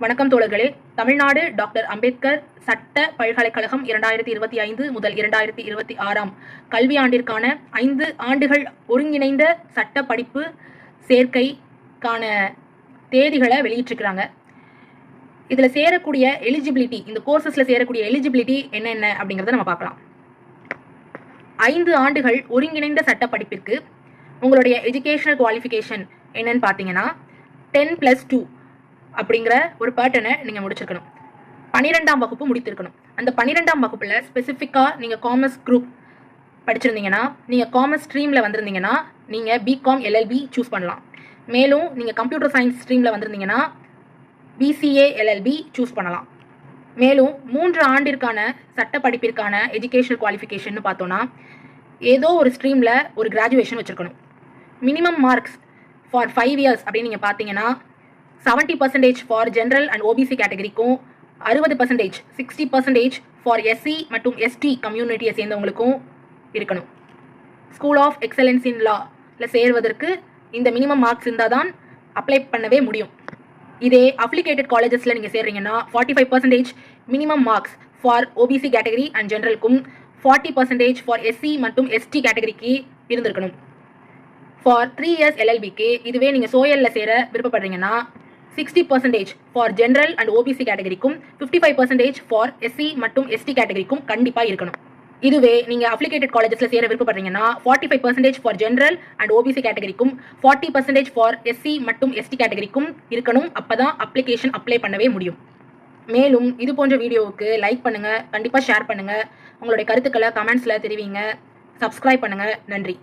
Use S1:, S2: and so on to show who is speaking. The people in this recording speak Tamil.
S1: வணக்கம் தோழர்களே. தமிழ்நாடு டாக்டர் அம்பேத்கர் சட்ட பல்கலைக்கழகம் 2025 முதல் 2026 கல்வியாண்டிற்கான 5 ஆண்டுகள் ஒருங்கிணைந்த சட்ட படிப்பு சேர்க்கைக்கான தேதிகளை வெளியிட்டிருக்கிறாங்க. இதில் சேரக்கூடிய எலிஜிபிலிட்டி, இந்த கோர்சஸில் சேரக்கூடிய எலிஜிபிலிட்டி என்னென்ன அப்படிங்கிறத நம்ம பார்க்கலாம். 5 ஆண்டுகள் ஒருங்கிணைந்த சட்ட படிப்பிற்கு உங்களுடைய எஜுகேஷனல் குவாலிஃபிகேஷன் என்னன்னு பார்த்தீங்கன்னா 10+2 அப்படிங்கிற ஒரு பேட்டர்னை நீங்கள் முடிச்சிருக்கணும். 12ஆம் வகுப்பு முடித்திருக்கணும். அந்த 12ஆம் வகுப்பில் ஸ்பெசிஃபிக்காக நீங்கள் காமர்ஸ் குரூப் படிச்சிருந்தீங்கன்னா, நீங்கள் காமர்ஸ் ஸ்ட்ரீமில் வந்திருந்தீங்கன்னா நீங்கள் பிகாம் எல்எல்பி சூஸ் பண்ணலாம். மேலும் நீங்கள் கம்ப்யூட்டர் சயின்ஸ் ஸ்ட்ரீமில் வந்திருந்தீங்கன்னா பிசிஏ எல்எல்பி சூஸ் பண்ணலாம். மேலும் 3 ஆண்டிற்கான சட்ட படிப்பிற்கான எஜுகேஷனல் குவாலிஃபிகேஷன் பார்த்தோன்னா ஏதோ ஒரு ஸ்ட்ரீமில் ஒரு கிராஜுவேஷன் வச்சுருக்கணும். மினிமம் மார்க்ஸ் ஃபார் 5 இயர்ஸ் அப்படின்னு நீங்கள் பார்த்தீங்கன்னா 70% ஃபார் ஜென்ரல் அண்ட் ஓபிசி கேட்டகரிக்கும் 60% 60% ஃபார் எஸ்சி மற்றும் எஸ்டி கம்யூனிட்டியை சேர்ந்தவங்களுக்கும் இருக்கணும். ஸ்கூல் ஆஃப் எக்ஸலன்ஸ் இன் லாவில் சேர்வதற்கு இந்த மினிமம் மார்க்ஸ் இருந்தால் தான் அப்ளை பண்ணவே முடியும். இதே அப்ளிகேட்டட் காலேஜஸில் நீங்கள் சேர்றீங்கன்னா 45% minimum marks for OBC category and ஜென்ரலுக்கும் 40% ஃபார் எஸ்சி மற்றும் எஸ்டி கேட்டகரிக்கு இருந்திருக்கணும். ஃபார் 3 இயர்ஸ் எல்எல்பிக்கு இதுவே நீங்கள் சோயலில் சேர விருப்பப்படுறீங்கன்னா 60% ஃபார் ஜென்ரல் அண்ட் ஓபிசி கேட்டகரிக்கும் 55% ஃபார் எஸ்சி மற்றும் எஸ்டி கேட்டகரிக்கும் கண்டிப்பாக இருக்கணும். இதுவே நீங்கள் அப்ளிகேட்டட் காலேஜஸில் சேர விருப்பப்படுறீங்கன்னா 45% ஃபார் ஜென்ரல் அண்ட் ஓபிசி கேட்டகரிக்கும் 40% ஃபார் எஸ்சி மற்றும் எஸ்டி கேட்டகரிக்கும் இருக்கணும். அப்போ தான் அப்ளிகேஷன் அப்ளை பண்ணவே முடியும். மேலும் இது போன்ற வீடியோவுக்கு லைக் பண்ணுங்கள், கண்டிப்பாக ஷேர் பண்ணுங்கள், உங்களுடைய கருத்துக்களை கமெண்ட்ஸில் தெரிவிங்க, சப்ஸ்கிரைப் பண்ணுங்கள். நன்றி.